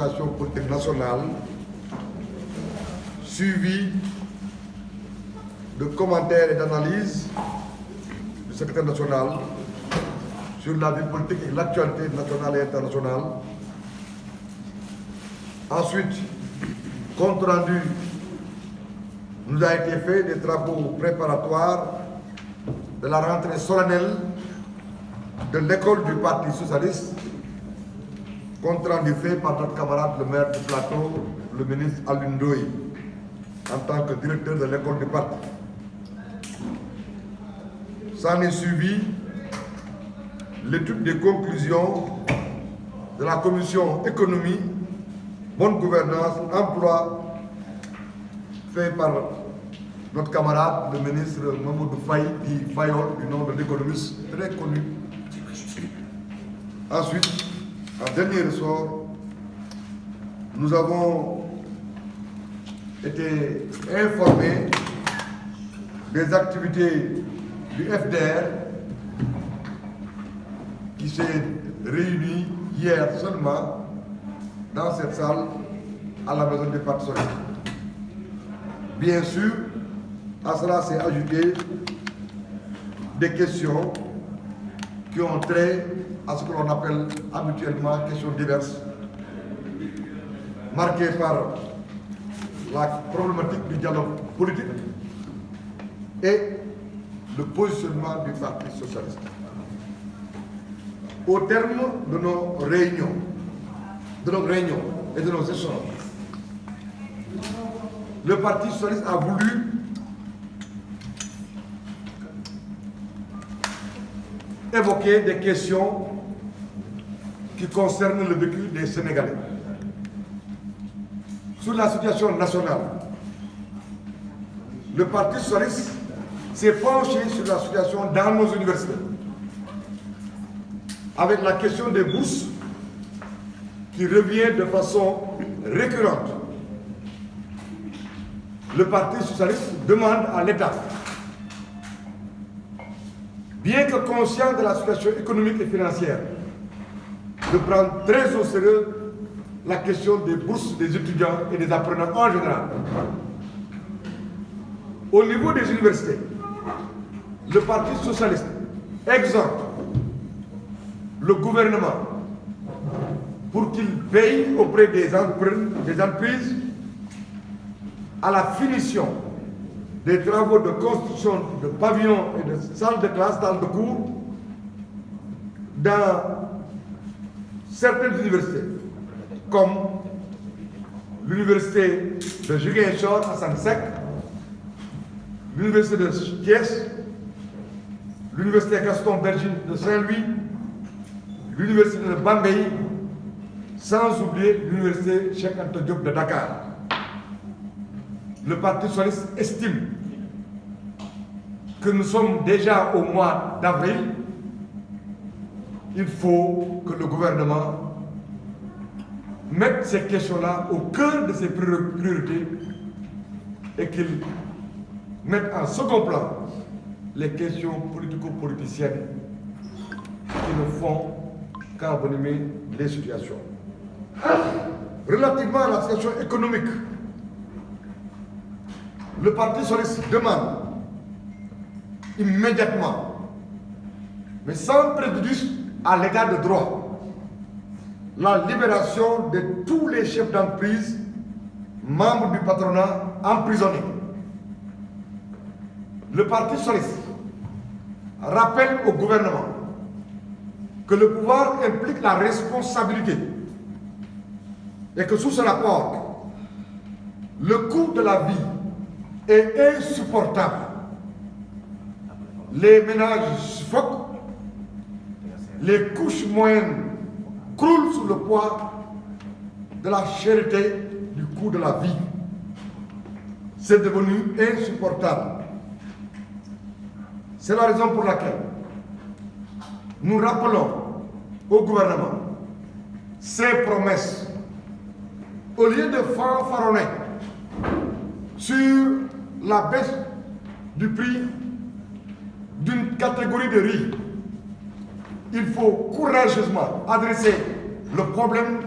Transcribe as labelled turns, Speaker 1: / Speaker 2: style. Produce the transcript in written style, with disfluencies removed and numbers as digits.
Speaker 1: politique nationale, suivi de commentaires et d'analyses du secrétaire national sur la vie politique et l'actualité nationale et internationale. Ensuite, compte rendu nous a été fait des travaux préparatoires de la rentrée solennelle de l'école du Parti socialiste, compte rendu fait par notre camarade le maire du Plateau, le ministre Alioune Ndoye, en tant que directeur de l'école du parti. S'en est suivi l'étude des conclusions de la commission économie, bonne gouvernance, emploi, fait par notre camarade, le ministre Mamadou Faye, dit Fayol, du nom de l'économiste très connu. Ensuite, en dernier ressort, nous avons été informés des activités du FDR qui s'est réuni hier seulement dans cette salle à la maison des Parti socialiste. Bien sûr, à cela s'est ajouté des questions qui ont trait à ce que l'on appelle habituellement questions diverses, marquées par la problématique du dialogue politique et le positionnement du Parti socialiste. Au terme de nos réunions et de nos échanges, le Parti socialiste a voulu évoquer des questions qui concernent le vécu des Sénégalais. Sur la situation nationale, le Parti socialiste s'est penché sur la situation dans nos universités, avec la question des bourses qui revient de façon récurrente. Le Parti socialiste demande à l'État, bien que conscient de la situation économique et financière, de prendre très au sérieux la question des bourses des étudiants et des apprenants en général. Au niveau des universités, le Parti socialiste exhorte le gouvernement pour qu'il veille auprès des entreprises à la finition des travaux de construction de pavillons et de salles de classe, salles de cours dans certaines universités, comme l'université de Ziguinchor à Sansec, l'université de Thiès, l'université Gaston Berger de Saint-Louis, l'université de Bambey, sans oublier l'université Cheikh Anta Diop de Dakar. Le Parti socialiste estime que nous sommes déjà au mois d'avril. Il faut que le gouvernement mette ces questions-là au cœur de ses priorités et qu'il mette en second plan les questions politico-politiciennes qui ne font qu'envenimer les situations. Relativement à la situation économique, le Parti socialiste demande immédiatement, mais sans préjudice à l'état de droit, la libération de tous les chefs d'entreprise, membres du patronat emprisonnés. Le Parti socialiste rappelle au gouvernement que le pouvoir implique la responsabilité et que sous ce rapport, le coût de la vie est insupportable. Les ménages suffoquent, les couches moyennes croulent sous le poids de la cherté du coût de la vie. C'est devenu insupportable. C'est la raison pour laquelle nous rappelons au gouvernement ses promesses. Au lieu de fanfaronner sur la baisse du prix d'une catégorie de riz, il faut courageusement adresser le problème